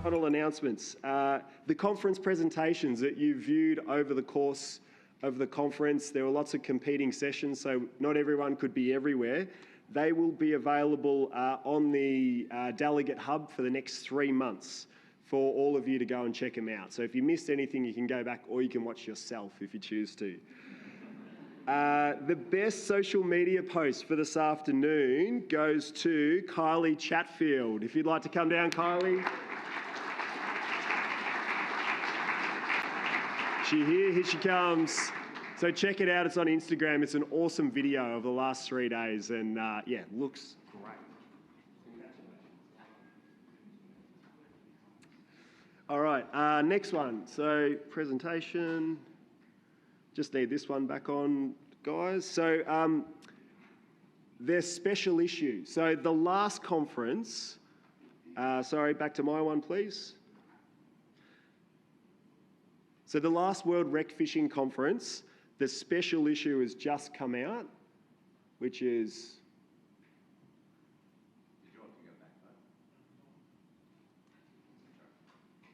Final announcements. The conference presentations that you viewed over the course of the conference, there were lots of competing sessions, so not everyone could be everywhere. They will be available on the delegate hub for the next 3 months for all of you to go and check them out. So if you missed anything, you can go back or you can watch yourself if you choose to. The best social media post for this afternoon goes to Kylie Chatfield. If you'd like to come down, Kylie. Here she comes. So check it out, it's on Instagram. It's an awesome video of the last 3 days and yeah, looks great. All right, next one. So presentation, just need this one back on, guys. So there's special issue. So the last conference, sorry, back to my one, please. So the last World Rec Fishing Conference, the special issue has just come out, which is...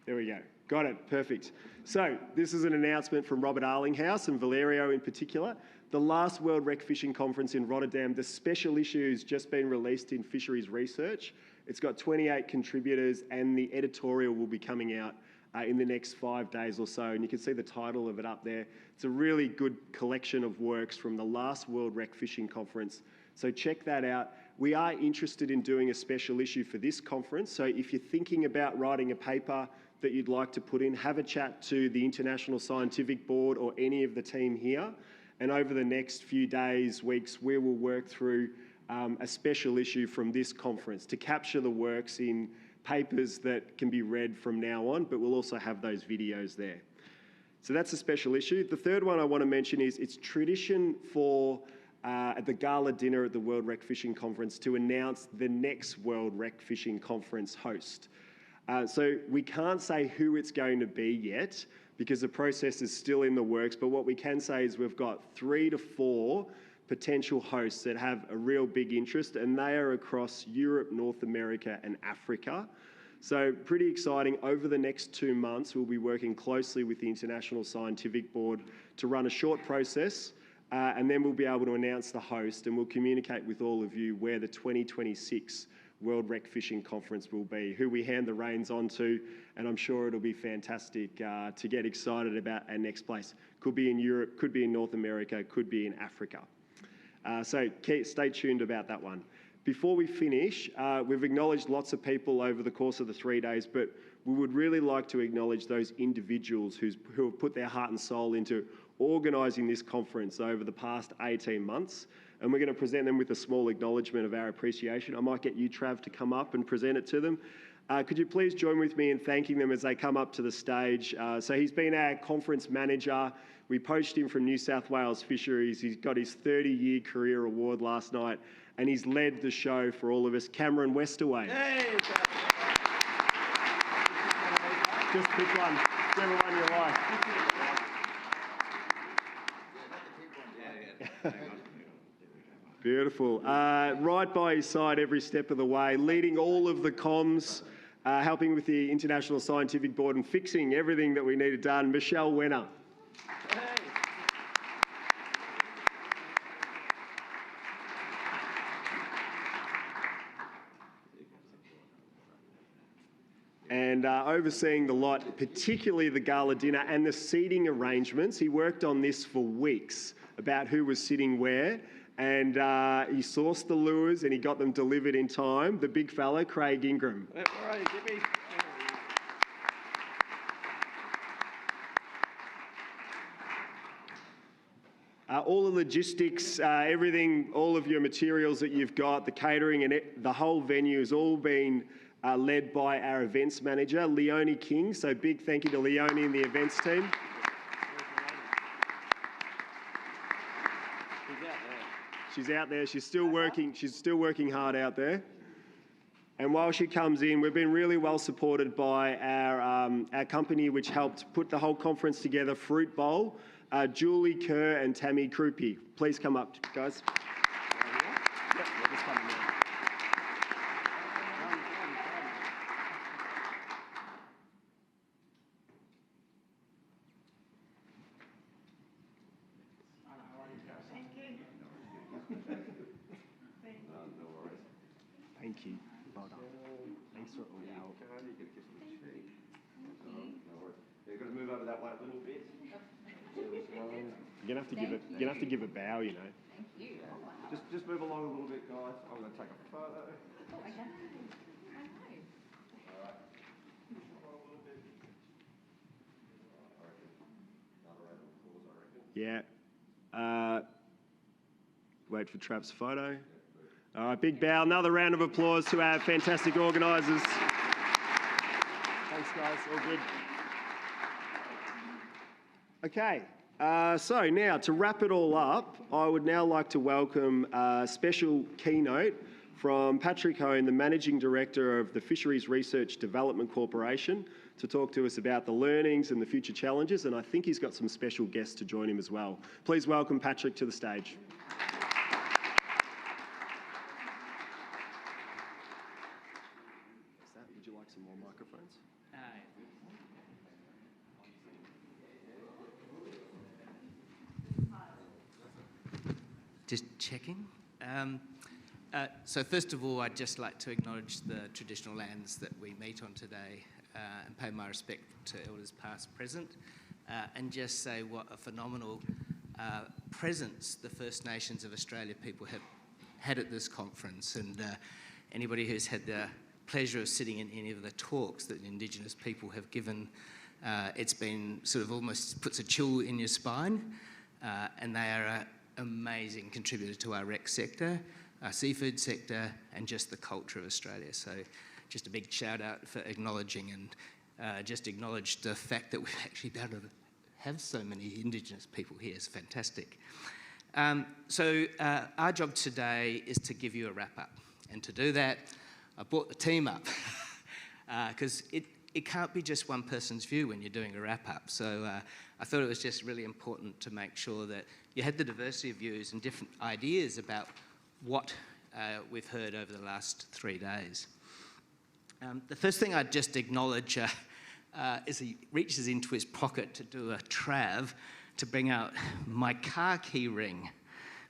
There we go. Got it. Perfect. So this is an announcement from Robert Arlinghouse and Valerio in particular. The last World Rec Fishing Conference in Rotterdam, the special issue has just been released in Fisheries Research. It's got 28 contributors and the editorial will be coming out in the next 5 days or so, and you can see the title of it up there. It's a really good collection of works from the last World Rec Fishing Conference, so check that out. We are interested in doing a special issue for this conference, so if you're thinking about writing a paper that you'd like to put in, have a chat to the International Scientific Board or any of the team here, and over the next few days, weeks, we will work through a special issue from this conference to capture the works in papers that can be read from now on, but we'll also have those videos there. So that's a special issue. The third one I want to mention is it's tradition for at the gala dinner at the World Rec Fishing Conference to announce the next World Rec Fishing Conference host. So we can't say who it's going to be yet because the process is still in the works, but what we can say is we've got 3 to 4 potential hosts that have a real big interest, and they are across Europe, North America and Africa. So pretty exciting. Over the next 2 months, we'll be working closely with the International Scientific Board to run a short process, and then we'll be able to announce the host and we'll communicate with all of you where the 2026 World Rec Fishing Conference will be, who we hand the reins on to, and I'm sure it'll be fantastic to get excited about our next place. Could be in Europe, could be in North America, could be in Africa. So stay tuned about that one. Before we finish, we've acknowledged lots of people over the course of the 3 days, but we would really like to acknowledge those individuals who have put their heart and soul into organising this conference over the past 18 months. And we're going to present them with a small acknowledgement of our appreciation. I might get you, Trav, to come up and present it to them. Could you please join with me in thanking them as they come up to the stage? So he's been our conference manager. We poached him from New South Wales Fisheries. He's got his 30-year career award last night, and he's led the show for all of us. Cameron Westaway. Hey, just pick one, whichever one you like. Beautiful. Right by his side every step of the way, leading all of the comms, helping with the International Scientific Board and fixing everything that we needed done, Michelle Wenner. Hey. And overseeing the lot, particularly the gala dinner and the seating arrangements. He worked on this for weeks about who was sitting where, and he sourced the lures and he got them delivered in time. The big fellow, Craig Ingram. All right, Jimmy. All the logistics, everything, all of your materials that you've got, the catering and the whole venue has all been led by our events manager, Leonie King. So big thank you to Leonie and the events team. She's out there. She's still working. She's still working hard out there. And while she comes in, we've been really well supported by our company, which helped put the whole conference together, Fruit Bowl. Julie Kerr and Tammy Krupi. Please come up, guys. you. Well done. Thanks for all your help. You've got to move over that way a little bit. You're gonna have to give a bow, you know. Thank you. Just move along a little bit, guys. I'm going to take a photo. Oh, okay. Yeah. Wait for Trap's photo. All right, big bow. Another round of applause to our fantastic organisers. Thanks, guys. All good. Okay. So now, to wrap it all up, I would now like to welcome a special keynote from Patrick Hone, the Managing Director of the Fisheries Research Development Corporation, to talk to us about the learnings and the future challenges, and I think he's got some special guests to join him as well. Please welcome Patrick to the stage. Would you like some more microphones? Just checking. So first of all, I'd just like to acknowledge the traditional lands that we meet on today and pay my respect to elders past, present, and just say what a phenomenal presence the First Nations of Australia people have had at this conference. And anybody who's had the pleasure of sitting in any of the talks that Indigenous people have given, it's been sort of almost puts a chill in your spine, and they are an amazing contributor to our rec sector, our seafood sector, and just the culture of Australia. So just a big shout out for acknowledging and just acknowledge the fact that we've actually been able to have so many Indigenous people here. It's fantastic. So our job today is to give you a wrap up. And to do that, I brought the team up because it can't be just one person's view when you're doing a wrap up. So I thought it was just really important to make sure that you had the diversity of views and different ideas about what we've heard over the last 3 days. The first thing I'd just acknowledge is he reaches into his pocket to do a trav to bring out my car key ring,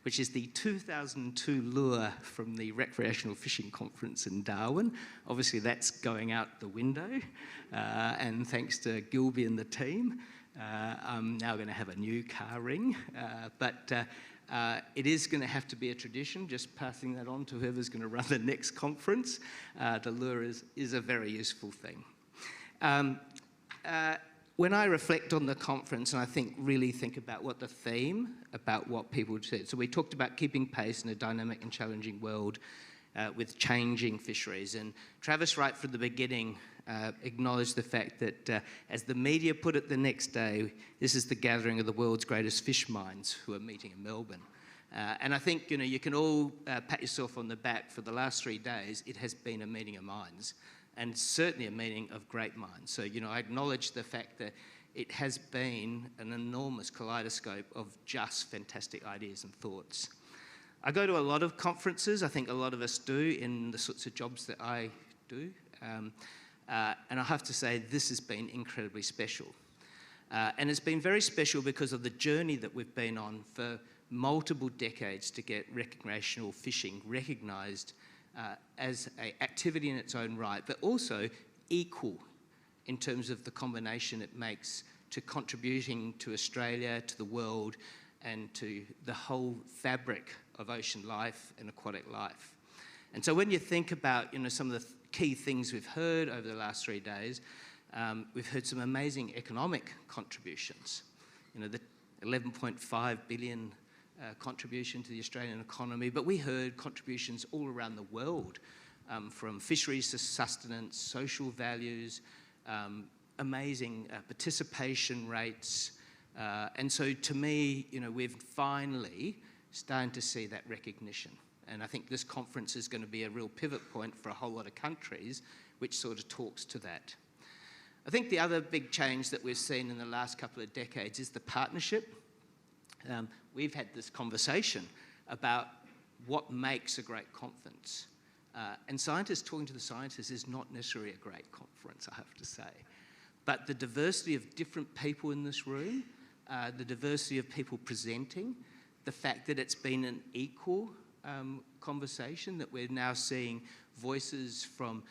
which is the 2002 lure from the Recreational Fishing Conference in Darwin. Obviously, that's going out the window, and thanks to Gilby and the team, I'm now going to have a new car ring, but it is going to have to be a tradition, just passing that on to whoever's going to run the next conference. The lure is a very useful thing. When I reflect on the conference, and I really think about what the theme, about what people said. So we talked about keeping pace in a dynamic and challenging world with changing fisheries. And Travis, right from the beginning, acknowledged the fact that, as the media put it the next day, this is the gathering of the world's greatest fish minds who are meeting in Melbourne. And I think, you can all pat yourself on the back. For the last 3 days, it has been a meeting of minds, and certainly a meeting of great minds. So, I acknowledge the fact that it has been an enormous kaleidoscope of just fantastic ideas and thoughts. I go to a lot of conferences. I think a lot of us do in the sorts of jobs that I do. And I have to say, this has been incredibly special. And it's been very special because of the journey that we've been on for multiple decades to get recreational fishing recognised as an activity in its own right, but also equal in terms of the combination it makes to contributing to Australia, to the world, and to the whole fabric of ocean life and aquatic life. And so when you think about, some of the key things we've heard over the last 3 days, we've heard some amazing economic contributions. The 11.5 billion contribution to the Australian economy, but we heard contributions all around the world, from fisheries to sustenance, social values, amazing participation rates. And so to me, we've finally starting to see that recognition. And I think this conference is going to be a real pivot point for a whole lot of countries, which sort of talks to that. I think the other big change that we've seen in the last couple of decades is the partnership. We've had this conversation about what makes a great conference. And scientists talking to the scientists is not necessarily a great conference, I have to say. But the diversity of different people in this room, the diversity of people presenting, the fact that it's been an equal conversation, that we're now seeing voices from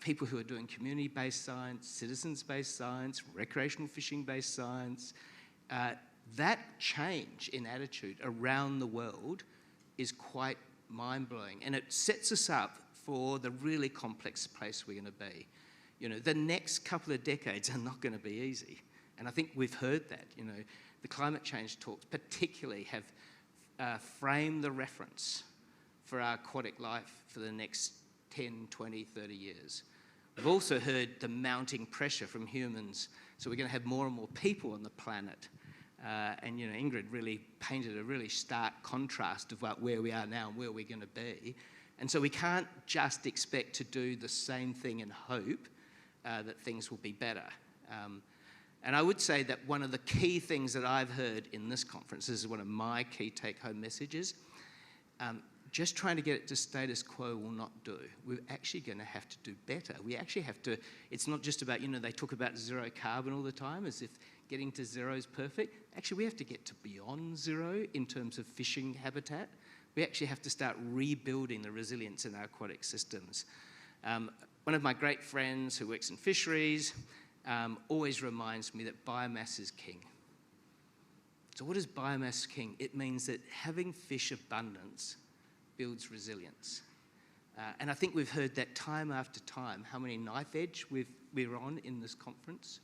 people who are doing community-based science, citizens-based science, recreational fishing-based science. That change in attitude around the world is quite mind-blowing, and it sets us up for the really complex place we're going to be. You know, the next couple of decades are not going to be easy, and I think we've heard that. You know, the climate change talks particularly have framed the reference for our aquatic life for the next 10, 20, 30 years. We've also heard the mounting pressure from humans, so we're going to have more and more people on the planet. And, you know, Ingrid really painted a really stark contrast of where we are now and where we're going to be. And so we can't just expect to do the same thing and hope that things will be better. And I would say that one of the key things that I've heard in this conference, this is one of my key take-home messages, just trying to get it to status quo will not do. We're actually going to have to do better. We actually have to, it's not just about, you know, they talk about zero carbon all the time as if getting to zero is perfect. Actually, we have to get to beyond zero in terms of fishing habitat. We actually have to start rebuilding the resilience in our aquatic systems. One of my great friends who works in fisheries always reminds me that biomass is king. So what is biomass king? It means that having fish abundance builds resilience. And I think we've heard that time after time, how many knife edge we're on in this conference.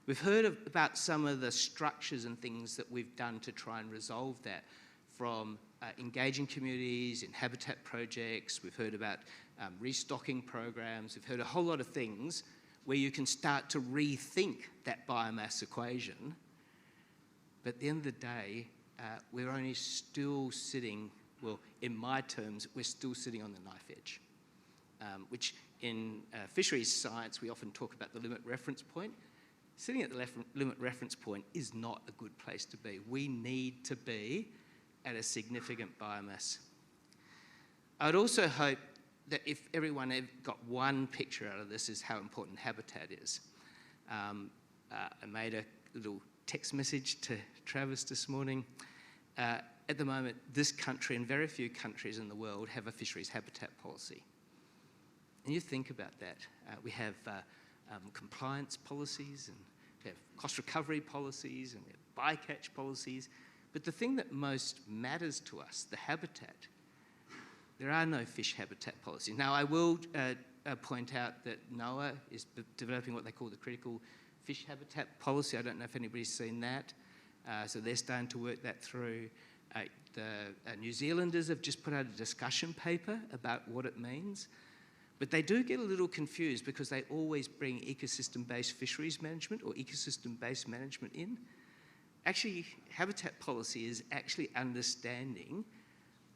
We've heard about some of the structures and things that we've done to try and resolve that, from engaging communities in habitat projects. We've heard about restocking programs. We've heard a whole lot of things where you can start to rethink that biomass equation. But at the end of the day, we're only still sitting, well, in my terms, we're still sitting on the knife edge, which in fisheries science, we often talk about the limit reference point. Sitting at the limit reference point is not a good place to be. We need to be at a significant biomass. I'd also hope that if everyone got one picture out of this, is how important habitat is. I made a little text message to Travis this morning. At the moment, this country and very few countries in the world have a fisheries habitat policy. And you think about that. We have compliance policies, and we have cost recovery policies, and we have bycatch policies. But the thing that most matters to us, the habitat, there are no fish habitat policies. Now, I will point out that NOAA is developing what they call the critical fish habitat policy. I don't know if anybody's seen that. So they're starting to work that through. The New Zealanders have just put out a discussion paper about what it means. But they do get a little confused because they always bring ecosystem-based fisheries management or ecosystem-based management in. Actually, habitat policy is actually understanding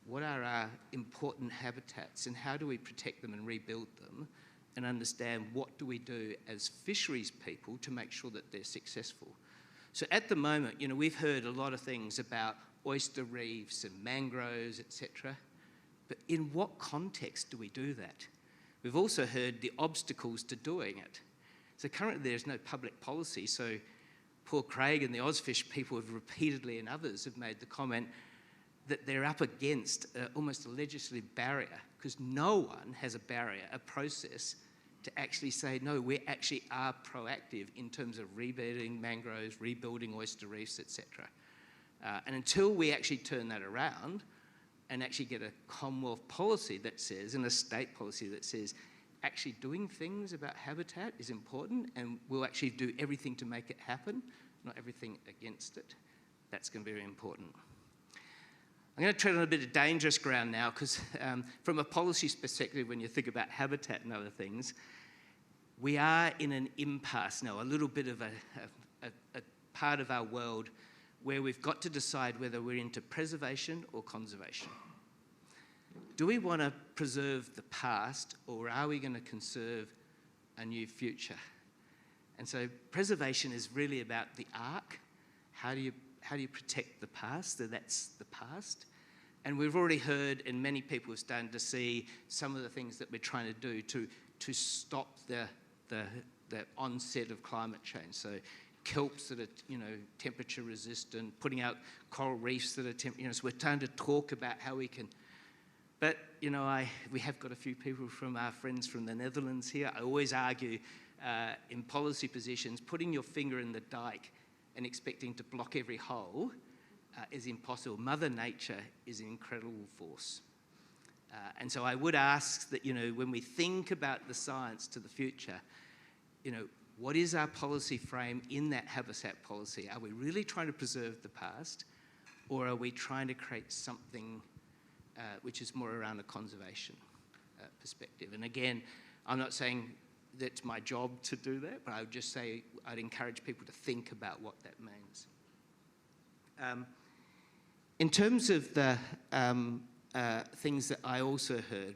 what are our important habitats and how do we protect them and rebuild them, and understand what do we do as fisheries people to make sure that they're successful. So at the moment, you know, we've heard a lot of things about oyster reefs and mangroves, etc. But in what context do we do that? We've also heard the obstacles to doing it. So currently there's no public policy. So Paul Craig and the Ozfish people have repeatedly, and others have made the comment that they're up against almost a legislative barrier, because no one has a barrier, a process to actually say, no, we actually are proactive in terms of rebuilding mangroves, rebuilding oyster reefs, etc. And until we actually turn that around and actually get a Commonwealth policy that says, and a state policy that says, actually doing things about habitat is important and we'll actually do everything to make it happen, not everything against it, that's going to be very important. I'm going to tread on a bit of dangerous ground now, because from a policy perspective, when you think about habitat and other things, we are in an impasse now, a little bit of a part of our world where we've got to decide whether we're into preservation or conservation. Do we want to preserve the past, or are we going to conserve a new future? And so preservation is really about the arc. How do you protect the past? So that's the past. And we've already heard, and many people are starting to see some of the things that we're trying to do to stop the onset of climate change. So kelps that are, temperature resistant, putting out coral reefs that are, so we're trying to talk about how we can But, you know, we have got a few people from our friends from the Netherlands here. I always argue in policy positions, putting your finger in the dike and expecting to block every hole is impossible. Mother Nature is an incredible force. And so I would ask that, you know, when we think about the science to the future, you know, what is our policy frame in that habitat policy? Are we really trying to preserve the past, or are we trying to create something which is more around a conservation perspective? And again, I'm not saying that's my job to do that, but I would just say I'd encourage people to think about what that means. In terms of the things that I also heard,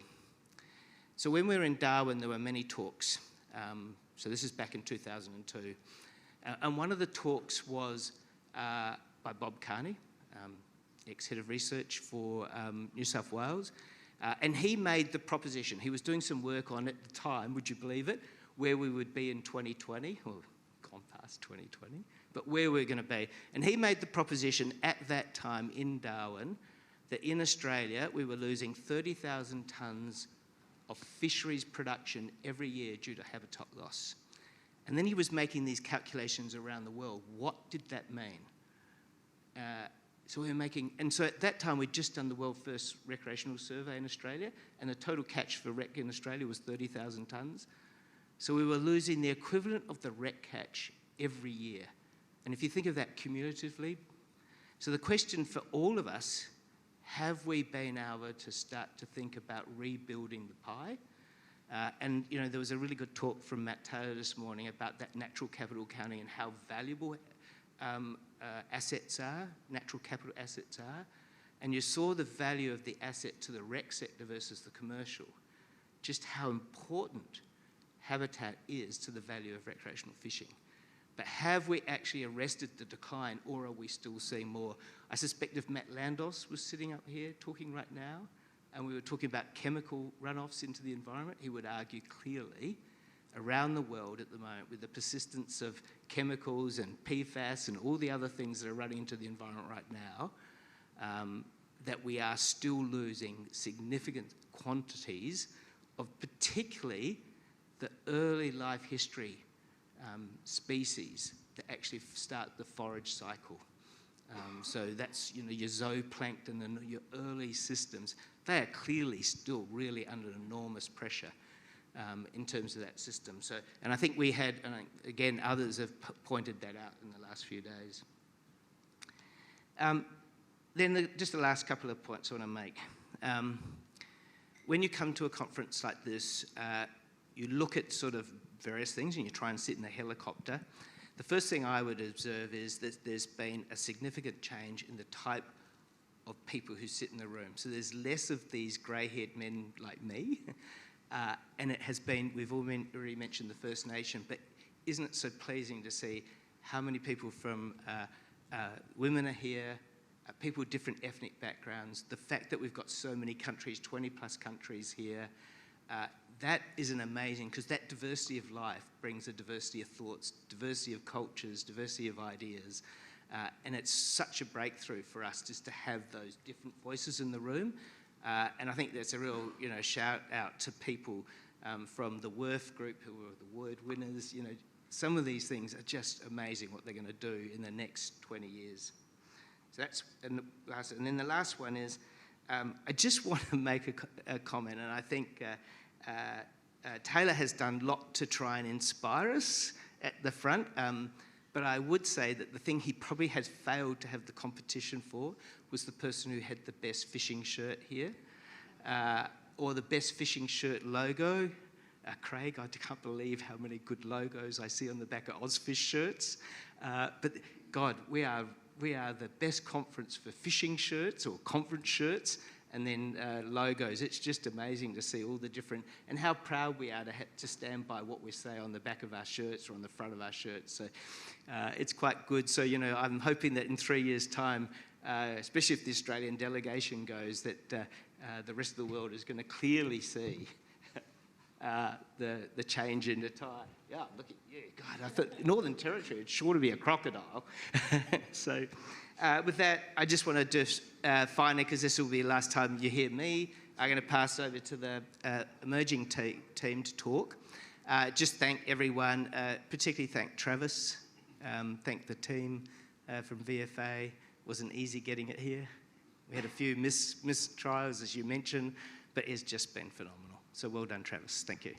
so when we were in Darwin, there were many talks. So this is back in 2002. And one of the talks was by Bob Carney, ex-head of research for New South Wales. And he made the proposition, he was doing some work on at the time, would you believe it, where we would be in 2020, or gone past 2020, but where we're going to be. And he made the proposition at that time in Darwin that in Australia we were losing 30,000 tonnes of fisheries production every year due to habitat loss. And then he was making these calculations around the world. What did that mean? So at that time we'd just done the world's first recreational survey in Australia, and the total catch for rec in Australia was 30,000 tonnes. So we were losing the equivalent of the rec catch every year. And if you think of that cumulatively, so the question for all of us, have we been able to start to think about rebuilding the pie? And, you know, there was a really good talk from Matt Taylor this morning about that natural capital accounting and how valuable assets are, natural capital assets are. And you saw the value of the asset to the rec sector versus the commercial, just how important habitat is to the value of recreational fishing. But have we actually arrested the decline, or are we still seeing more? I suspect if Matt Landos was sitting up here talking right now, and we were talking about chemical runoffs into the environment, he would argue clearly around the world at the moment, with the persistence of chemicals and PFAS and all the other things that are running into the environment right now, that we are still losing significant quantities of particularly the early life history species that actually start the forage cycle. So that's, you know, your zooplankton and your early systems. They are clearly still really under enormous pressure in terms of that system. So, and I think we had, and again, others have pointed that out in the last few days. Then just the last couple of points I want to make. When you come to a conference like this, you look at sort of various things and you try and sit in a helicopter. The first thing I would observe is that there's been a significant change in the type of people who sit in the room. So there's less of these grey-haired men like me, and it has been, we've already mentioned the First Nation, but isn't it so pleasing to see how many people from women are here, people with different ethnic backgrounds, the fact that we've got so many countries, 20 plus countries here, that is an amazing, because that diversity of life brings a diversity of thoughts, diversity of cultures, diversity of ideas, and it's such a breakthrough for us just to have those different voices in the room. And I think that's a real, you know, shout out to people from the WRF group who are the word winners. You know, some of these things are just amazing what they're going to do in the next 20 years. So that's, and then the last one is, I just want to make a comment, and I think Taylor has done a lot to try and inspire us at the front, but I would say that the thing he probably has failed to have the competition for was the person who had the best fishing shirt here, or the best fishing shirt logo. Craig, I can't believe how many good logos I see on the back of Ozfish shirts. But God, we are the best conference for fishing shirts or conference shirts, and then logos. It's just amazing to see all the different, and how proud we are to stand by what we say on the back of our shirts or on the front of our shirts. So it's quite good. So, you know, I'm hoping that in 3 years' time, especially if the Australian delegation goes, that the rest of the world is going to clearly see the change in the tie. Yeah, look at you. God, I thought Northern Territory, it's sure to be a crocodile. So with that, I just want to just finally, because this will be the last time you hear me, I'm going to pass over to the emerging team to talk. Just thank everyone, particularly thank Travis, thank the team from VFA. It wasn't easy getting it here. We had a few missed trials, as you mentioned, but it's just been phenomenal. So well done, Travis. Thank you.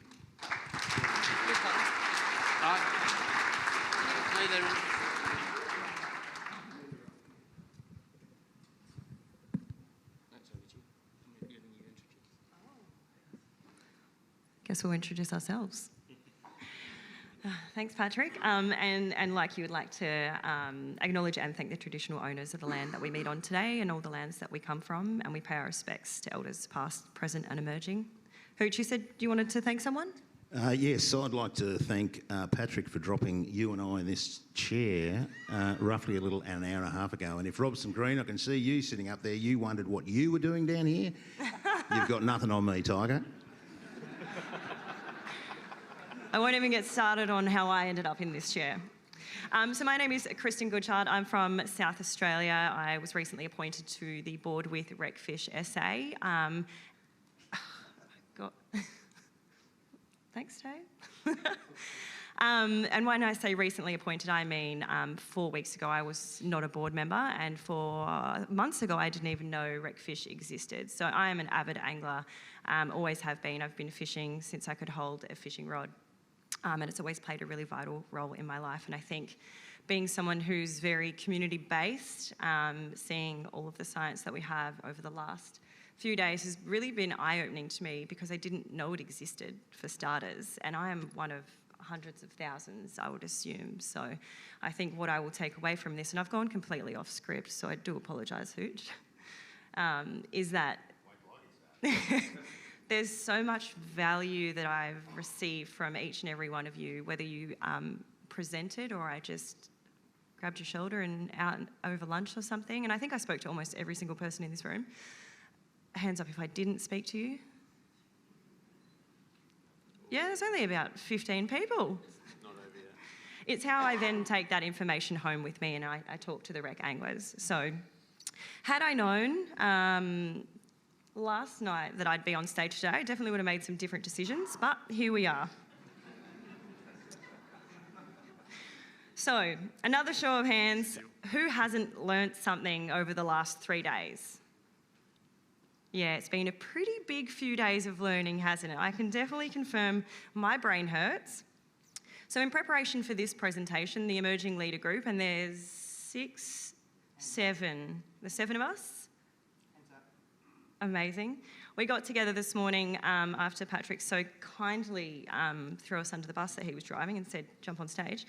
Guess we'll introduce ourselves. Thanks, Patrick. And like you would like to acknowledge and thank the traditional owners of the land that we meet on today and all the lands that we come from, and we pay our respects to elders past, present and emerging. Hooch, you said you wanted to thank someone? Yes, I'd like to thank Patrick for dropping you and I in this chair roughly an hour and a half ago. And if Robson Green, I can see you sitting up there, you wondered what you were doing down here. You've got nothing on me, Tiger. I won't even get started on how I ended up in this chair. So my name is Kristen Goodchart. I'm from South Australia. I was recently appointed to the board with RecFish SA. Thanks, Dave. And when I say recently appointed, I mean 4 weeks ago I was not a board member, and 4 months ago I didn't even know RecFish existed. So I am an avid angler, always have been. I've been fishing since I could hold a fishing rod. And it's always played a really vital role in my life. And I think being someone who's very community-based, seeing all of the science that we have over the last few days has really been eye-opening to me, because I didn't know it existed, for starters. And I am one of hundreds of thousands, I would assume. So I think what I will take away from this, and I've gone completely off script, so I do apologise, Hooch, is that there's so much value that I've received from each and every one of you, whether you presented or I just grabbed your shoulder and out over lunch or something. And I think I spoke to almost every single person in this room. Hands up if I didn't speak to you. Yeah, there's only about 15 people. Not over yet. It's how I then take that information home with me, and I talk to the rec anglers. So had I known last night that I'd be on stage today, I definitely would have made some different decisions, but here we are. So, another show of hands, who hasn't learnt something over the last 3 days? Yeah, it's been a pretty big few days of learning, hasn't it? I can definitely confirm my brain hurts. So in preparation for this presentation, the Emerging Leader Group, and there's 7 of us. Amazing. We got together this morning after Patrick so kindly threw us under the bus that he was driving and said, jump on stage,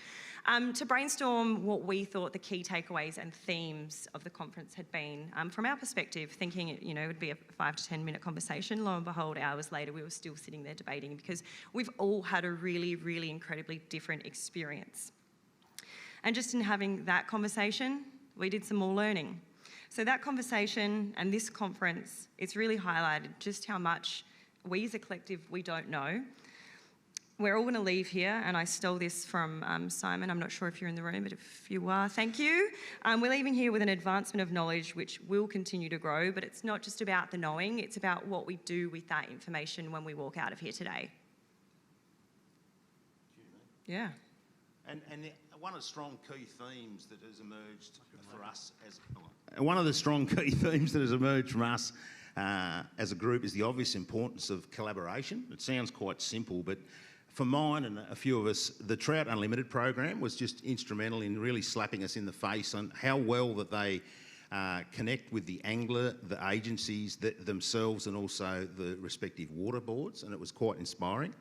to brainstorm what we thought the key takeaways and themes of the conference had been. From our perspective, thinking it would be a 5 to 10 minute conversation. Lo and behold, hours later, we were still sitting there debating, because we've all had a really, really incredibly different experience. And just in having that conversation, we did some more learning. So that conversation and this conference, it's really highlighted just how much we as a collective, we don't know. We're all going to leave here, and I stole this from Simon. I'm not sure if you're in the room, but if you are, thank you. We're leaving here with an advancement of knowledge which will continue to grow, but it's not just about the knowing, it's about what we do with that information when we walk out of here today. Yeah. And one of the strong key themes that has emerged for us as a group is the obvious importance of collaboration. It sounds quite simple, but for mine and a few of us, the Trout Unlimited program was just instrumental in really slapping us in the face on how well that they connect with the angler, the agencies themselves, and also the respective water boards, and it was quite inspiring.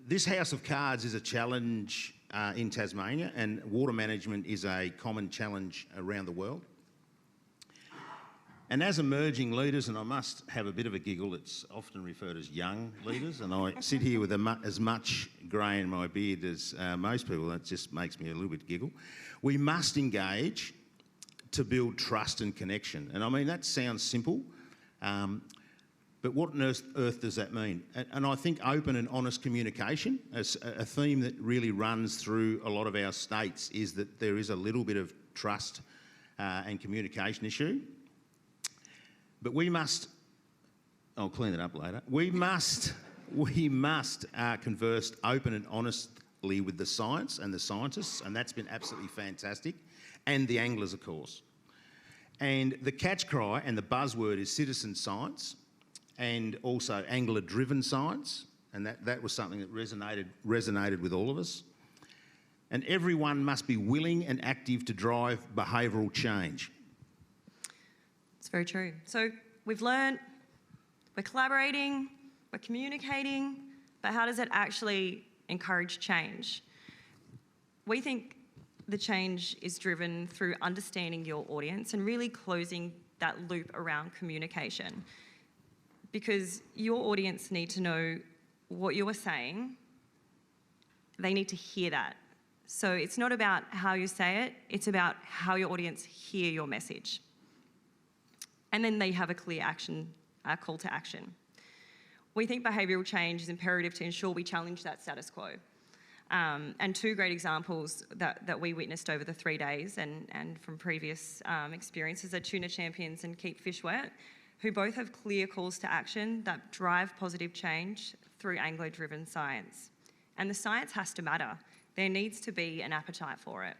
This House of Cards is a challenge in Tasmania, and water management is a common challenge around the world. And as emerging leaders, and I must have a bit of a giggle, it's often referred as young leaders, and I sit here with as much grey in my beard as most people. That just makes me a little bit giggle. We must engage to build trust and connection. And I mean, that sounds simple, but what on earth does that mean? And I think open and honest communication, as a theme that really runs through a lot of our states, is that there is a little bit of trust and communication issue. But we must, I'll clean it up later, we must converse open and honestly with the science and the scientists, and that's been absolutely fantastic, and the anglers, of course. And the catch cry and the buzzword is citizen science and also angler-driven science, and that was something that resonated with all of us. And everyone must be willing and active to drive behavioural change. It's very true. So we've learnt, we're collaborating, we're communicating, but how does it actually encourage change? We think the change is driven through understanding your audience and really closing that loop around communication. Because your audience need to know what you are saying, they need to hear that. So it's not about how you say it, it's about how your audience hear your message. And then they have a clear action, call to action. We think behavioural change is imperative to ensure we challenge that status quo. And two great examples that we witnessed over the 3 days and from previous experiences are Tuna Champions and Keep Fish Wet, who both have clear calls to action that drive positive change through angler-driven science. And the science has to matter. There needs to be an appetite for it.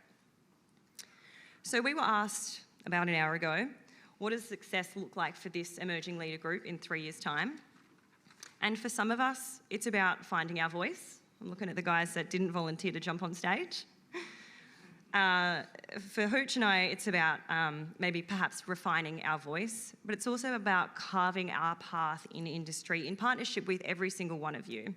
So we were asked about an hour ago, what does success look like for this emerging leader group in 3 years' time? And for some of us, it's about finding our voice. I'm looking at the guys that didn't volunteer to jump on stage. For Hooch and I, it's about maybe perhaps refining our voice, but it's also about carving our path in industry in partnership with every single one of you.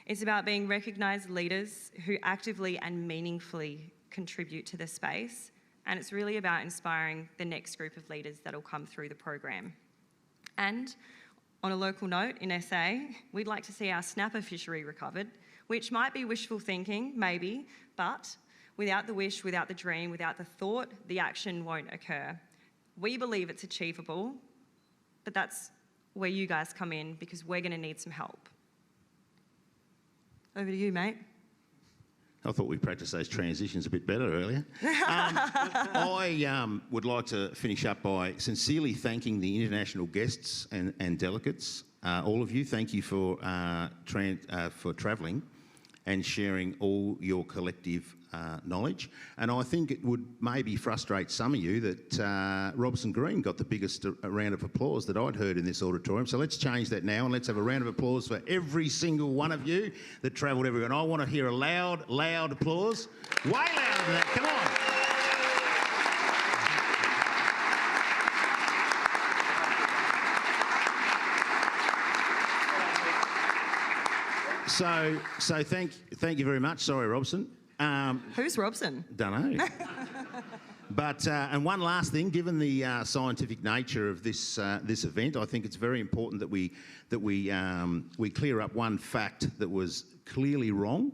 It's about being recognised leaders who actively and meaningfully contribute to the space, and it's really about inspiring the next group of leaders that will come through the program. And on a local note, in SA, we'd like to see our snapper fishery recovered, which might be wishful thinking, maybe, but without the wish, without the dream, without the thought, the action won't occur. We believe it's achievable, but that's where you guys come in because we're going to need some help. Over to you, mate. I thought we practiced those transitions a bit better earlier. I would like to finish up by sincerely thanking the international guests and delegates. All of you, thank you for travelling and sharing all your collective knowledge. And I think it would maybe frustrate some of you that Robson Green got the biggest round of applause that I'd heard in this auditorium. So let's change that now and let's have a round of applause for every single one of you that travelled everywhere. And I want to hear a loud, loud applause. Way louder than that, come on. So thank you very much. Sorry, Robson. Who's Robson? Don't know. But and one last thing, given the scientific nature of this event, I think it's very important that we clear up one fact that was clearly wrong,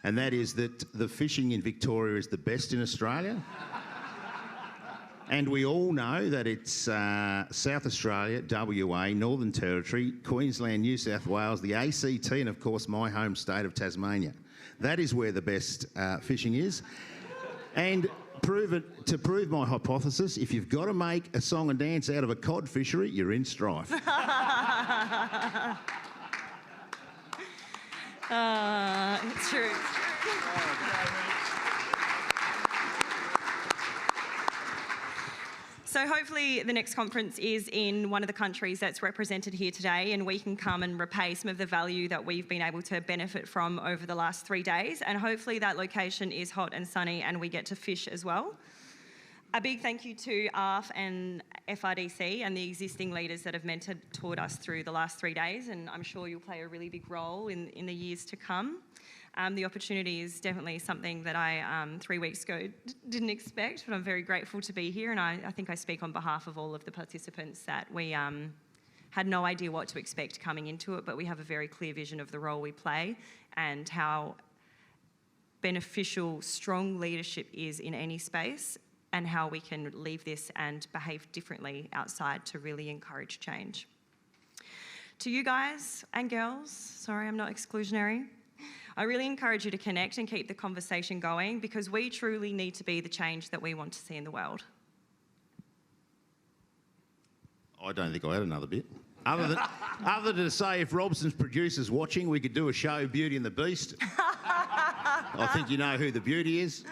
and that is that the fishing in Victoria is the best in Australia. And we all know that it's South Australia, WA, Northern Territory, Queensland, New South Wales, the ACT, and of course my home state of Tasmania. That is where the best fishing is. And to prove my hypothesis, if you've got to make a song and dance out of a cod fishery, you're in strife. It's true. So hopefully the next conference is in one of the countries that's represented here today, and we can come and repay some of the value that we've been able to benefit from over the last 3 days. And hopefully that location is hot and sunny and we get to fish as well. A big thank you to ARF and FRDC and the existing leaders that have mentored us through the last 3 days, and I'm sure you'll play a really big role in the years to come. The opportunity is definitely something that I 3 weeks ago didn't expect, but I'm very grateful to be here, and I think I speak on behalf of all of the participants that we had no idea what to expect coming into it, but we have a very clear vision of the role we play and how beneficial strong leadership is in any space, and how we can leave this and behave differently outside to really encourage change. To you guys and girls, sorry I'm not exclusionary, I really encourage you to connect and keep the conversation going, because we truly need to be the change that we want to see in the world. I don't think I had another bit. Other than to say, if Robson's producer's watching, we could do a show, Beauty and the Beast. I think you know who the beauty is.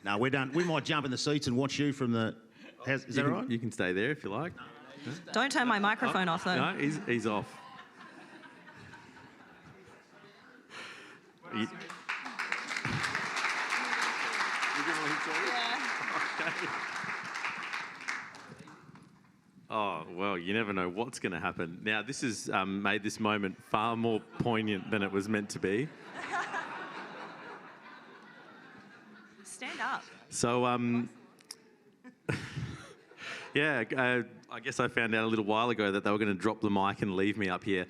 No, we're done. We might jump in the seats and watch you from the... Is that right? You can stay there if you like. Don't turn my microphone off, though. No, he's off. You- Oh, well, you never know what's going to happen. Now, this has made this moment far more poignant than it was meant to be. Stand up. So, yeah, I guess I found out a little while ago that they were going to drop the mic and leave me up here.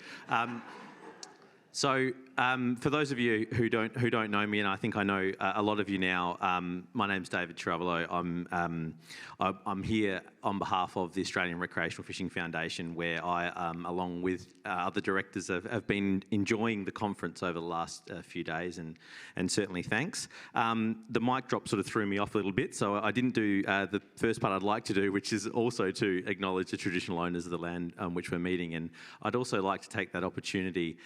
So, for those of you who don't know me, and I think I know a lot of you now, my name's David Ciaravolo. I'm here on behalf of the Australian Recreational Fishing Foundation, where I, along with other directors, have been enjoying the conference over the last few days, and certainly thanks. The mic drop sort of threw me off a little bit, so I didn't do the first part I'd like to do, which is also to acknowledge the traditional owners of the land which we're meeting, and I'd also like to take that opportunity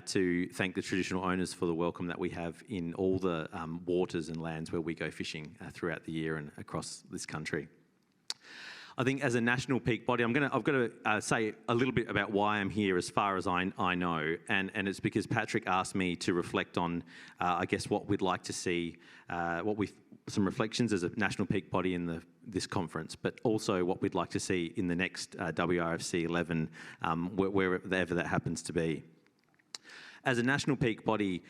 to thank the traditional owners for the welcome that we have in all the waters and lands where we go fishing throughout the year and across this country. I think as a national peak body, I've got to say a little bit about why I'm here as far as I know, and it's because Patrick asked me to reflect on, I guess, what we'd like to see, some reflections as a national peak body in this conference, but also what we'd like to see in the next WRFC10, wherever that happens to be. As a national peak body,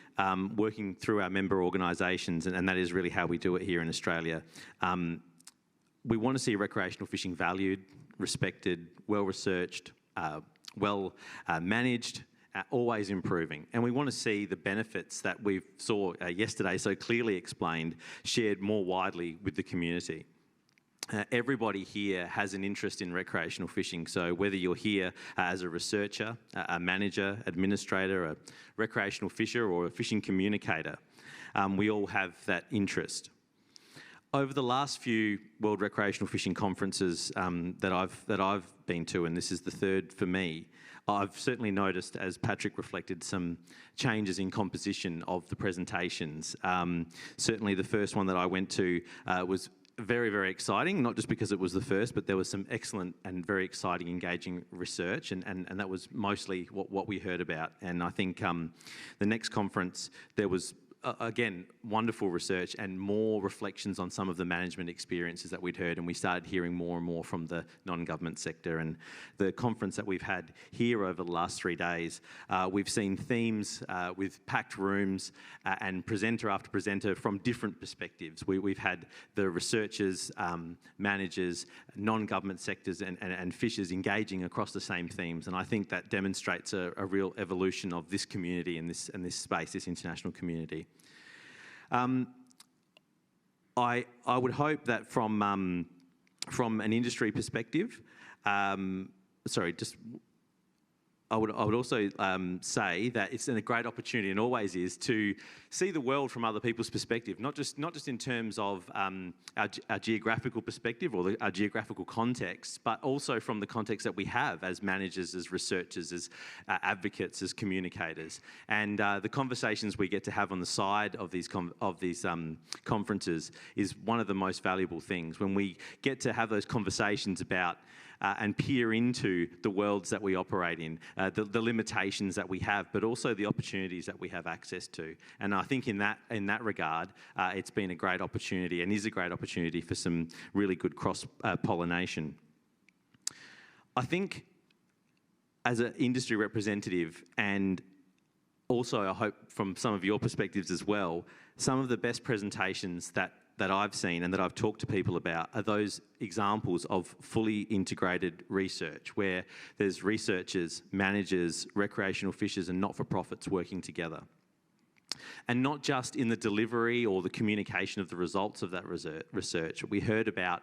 working through our member organisations, and that is really how we do it here in Australia, we want to see recreational fishing valued, respected, well-researched, well-managed, always improving. And we want to see the benefits that we saw yesterday so clearly explained, shared more widely with the community. Everybody here has an interest in recreational fishing, so whether you're here as a researcher, a manager, administrator, a recreational fisher or a fishing communicator, we all have that interest. Over the last few World Recreational Fishing Conferences that I've been to, and this is the third for me, I've certainly noticed, as Patrick reflected, some changes in composition of the presentations. Certainly the first one that I went to was very, very exciting, not just because it was the first, but there was some excellent and very exciting, engaging research, and that was mostly what we heard about. And I think the next conference, there was again, wonderful research and more reflections on some of the management experiences that we'd heard, and we started hearing more and more from the non-government sector. And the conference that we've had here over the last 3 days, we've seen themes with packed rooms and presenter after presenter from different perspectives. We've had the researchers, managers, non-government sectors and fishers engaging across the same themes, and I think that demonstrates a real evolution of this community and this space, this international community. I would hope that from an industry perspective, I would also say that it's a great opportunity, and always is, to see the world from other people's perspective, not just in terms of our geographical perspective or our geographical context, but also from the context that we have as managers, as researchers, as advocates, as communicators. And the conversations we get to have on the side of these conferences is one of the most valuable things. When we get to have those conversations about and peer into the worlds that we operate in, the limitations that we have, but also the opportunities that we have access to. And I think in that regard, it's been a great opportunity and is a great opportunity for some really good cross-pollination. I think as an industry representative, and also I hope from some of your perspectives as well, some of the best presentations that I've seen and that I've talked to people about are those examples of fully integrated research, where there's researchers, managers, recreational fishers and not-for-profits working together. And not just in the delivery or the communication of the results of that research. We heard about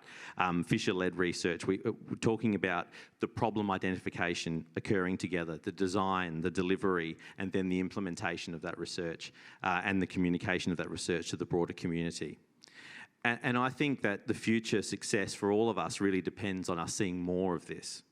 fisher-led research. We're talking about the problem identification occurring together, the design, the delivery, and then the implementation of that research and the communication of that research to the broader community. And I think that the future success for all of us really depends on us seeing more of this.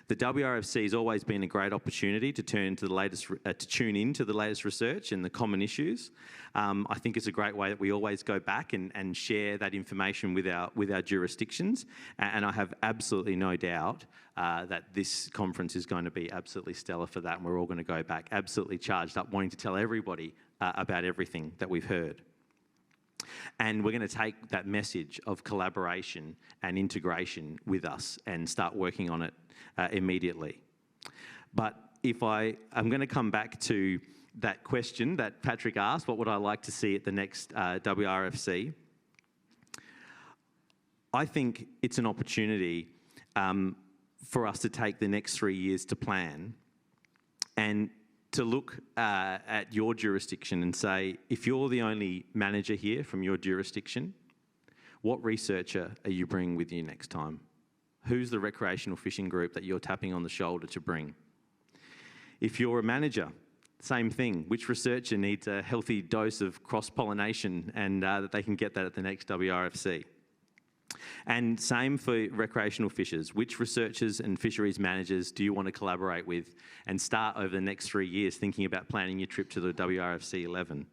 The WRFC has always been a great opportunity to tune into the latest research and the common issues. I think it's a great way that we always go back and share that information with our jurisdictions. And I have absolutely no doubt that this conference is going to be absolutely stellar for that. And we're all going to go back absolutely charged up, wanting to tell everybody about everything that we've heard. And we're going to take that message of collaboration and integration with us and start working on it immediately. But I'm going to come back to that question that Patrick asked, what would I like to see at the next WRFC? I think it's an opportunity for us to take the next 3 years to plan and to look at your jurisdiction and say, if you're the only manager here from your jurisdiction, what researcher are you bringing with you next time? Who's the recreational fishing group that you're tapping on the shoulder to bring? If you're a manager, same thing. Which researcher needs a healthy dose of cross-pollination and that they can get that at the next WRFC? And same for recreational fishers. Which researchers and fisheries managers do you want to collaborate with and start over the next 3 years thinking about planning your trip to the WRFC 11?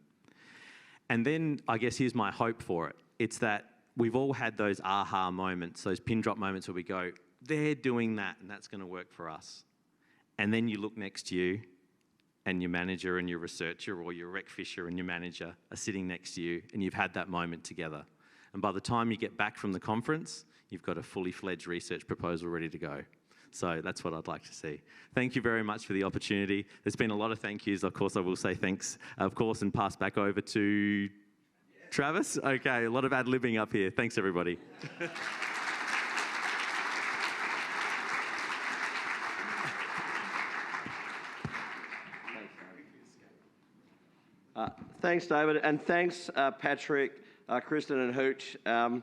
And then I guess here's my hope for it. It's that we've all had those aha moments, those pin drop moments where we go, they're doing that and that's going to work for us. And then you look next to you and your manager and your researcher or your rec fisher and your manager are sitting next to you and you've had that moment together. And by the time you get back from the conference, you've got a fully fledged research proposal ready to go. So that's what I'd like to see. Thank you very much for the opportunity. There's been a lot of thank yous. Of course, I will say thanks, of course, and pass back over to Travis. Okay, a lot of ad-libbing up here. Thanks, everybody. Thanks, David, and thanks, Patrick, Kristen and Hooch. I'm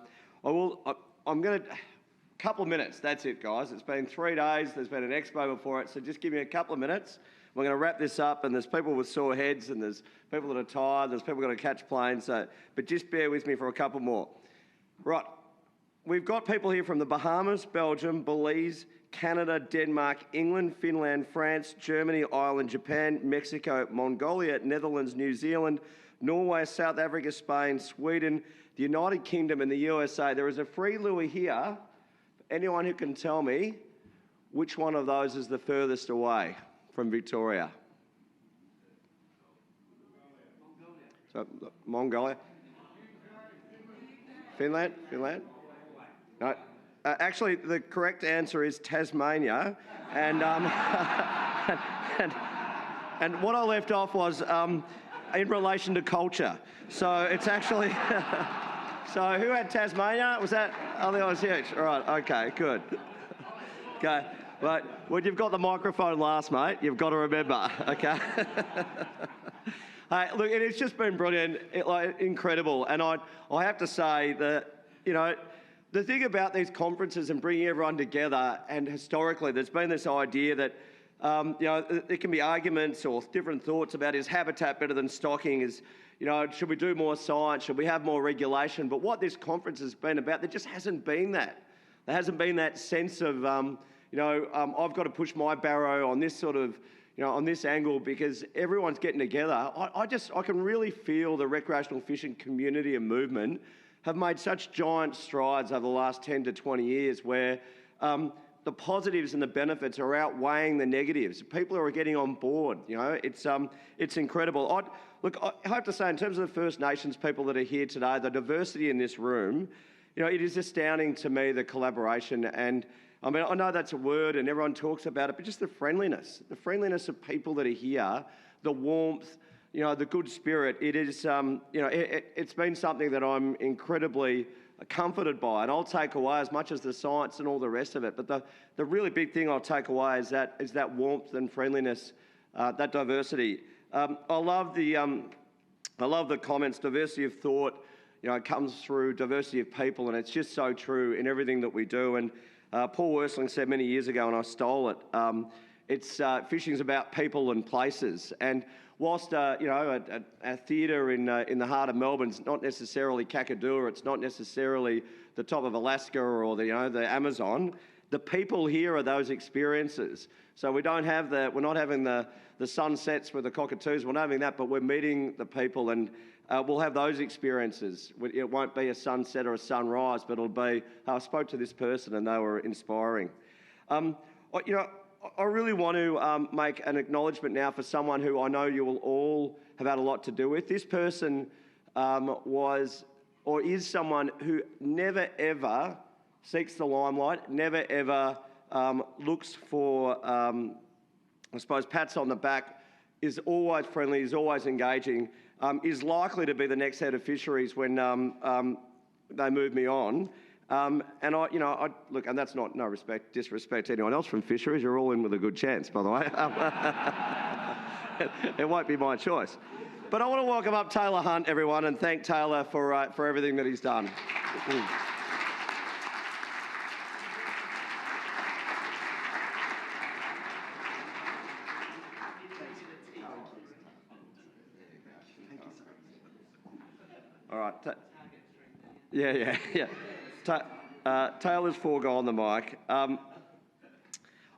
going to, couple of minutes, that's it, guys. It's been 3 days, there's been an expo before it, so just give me a couple of minutes. We're going to wrap this up, and there's people with sore heads, and there's people that are tired, there's people going to catch planes, but just bear with me for a couple more. Right, we've got people here from the Bahamas, Belgium, Belize, Canada, Denmark, England, Finland, France, Germany, Ireland, Japan, Mexico, Mongolia, Netherlands, New Zealand, Norway, South Africa, Spain, Sweden, the United Kingdom and the USA. There is a free Louis here. Anyone who can tell me which one of those is the furthest away from Victoria? So, Mongolia? Finland? No. Actually, the correct answer is Tasmania. And, and what I left off was in relation to culture. So it's actually... So who had Tasmania? Was that... Oh, that was huge. All right, okay, good. Okay, but when you've got the microphone last, mate, you've got to remember, okay? Hey, look, it's just been brilliant, incredible. And I have to say that, you know, the thing about these conferences and bringing everyone together, and historically there's been this idea that, you know, there can be arguments or different thoughts about is habitat better than stocking, is, you know, should we do more science, should we have more regulation? But what this conference has been about, there just hasn't been that. There hasn't been that sense of, you know, I've got to push my barrow on this sort of, you know, on this angle because everyone's getting together. I can really feel the recreational fishing community and movement have made such giant strides over the last 10 to 20 years where the positives and the benefits are outweighing the negatives. People are getting on board, you know, it's incredible. Look, I have to say, in terms of the First Nations people that are here today, the diversity in this room, you know, it is astounding to me, the collaboration. And I mean, I know that's a word and everyone talks about it, but just the friendliness of people that are here, the warmth, you know, the good spirit, it is, you know, it's been something that I'm incredibly comforted by, and I'll take away as much as the science and all the rest of it. But the really big thing I'll take away is that warmth and friendliness, that diversity. I love the comments. Diversity of thought, you know, it comes through diversity of people, and it's just so true in everything that we do. And Paul Worsling said many years ago, and I stole it. Fishing's about people and places. And whilst a theatre in the heart of Melbourne's not necessarily Kakadua, it's not necessarily the top of Alaska or the Amazon. The people here are those experiences. So we're not having the sunsets with the cockatoos. We're not having that, but we're meeting the people, and we'll have those experiences. It won't be a sunset or a sunrise, but it'll be. I spoke to this person, and they were inspiring. I really want to make an acknowledgement now for someone who I know you will all have had a lot to do with. This person was or is someone who never ever seeks the limelight, never ever looks for, I suppose, pats on the back, is always friendly, is always engaging, is likely to be the next head of fisheries when they move me on. And look, and that's not disrespect to anyone else from Fisheries. You're all in with a good chance, by the way. It won't be my choice. But I want to welcome up Taylor Hunt, everyone, and thank Taylor for everything that he's done. All right. Yeah. Taylor's foregone the mic. I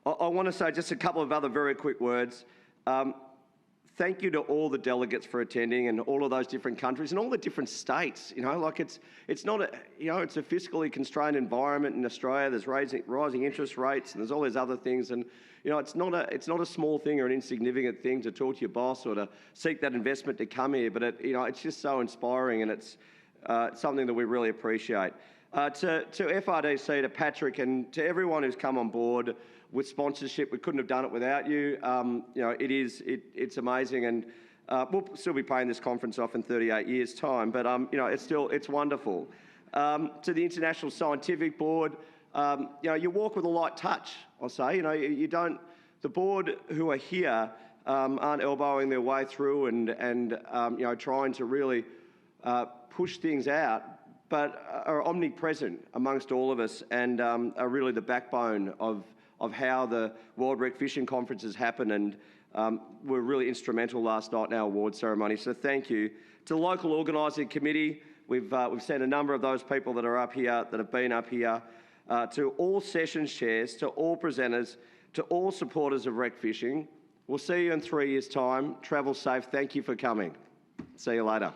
want to say just a couple of other very quick words. Thank you to all the delegates for attending, and all of those different countries and all the different states. It's not it's a fiscally constrained environment in Australia. There's rising interest rates, and there's all these other things. And it's not a small thing or an insignificant thing to talk to your boss or to seek that investment to come here. But it's just so inspiring, and it's something that we really appreciate. To FRDC, to Patrick, and to everyone who's come on board with sponsorship, we couldn't have done it without you. It's amazing, and we'll still be paying this conference off in 38 years' time. But it's wonderful. To the International Scientific Board, you walk with a light touch. I'll say, you don't. The board who are here aren't elbowing their way through and trying to really push things out, but are omnipresent amongst all of us, and are really the backbone of how the World Rec Fishing conferences happen, and were really instrumental last night in our award ceremony. So thank you. To the local organising committee, we've sent a number of those people that are up here, that have been up here, to all sessions chairs, to all presenters, to all supporters of rec fishing. We'll see you in 3 years' time. Travel safe. Thank you for coming. See you later.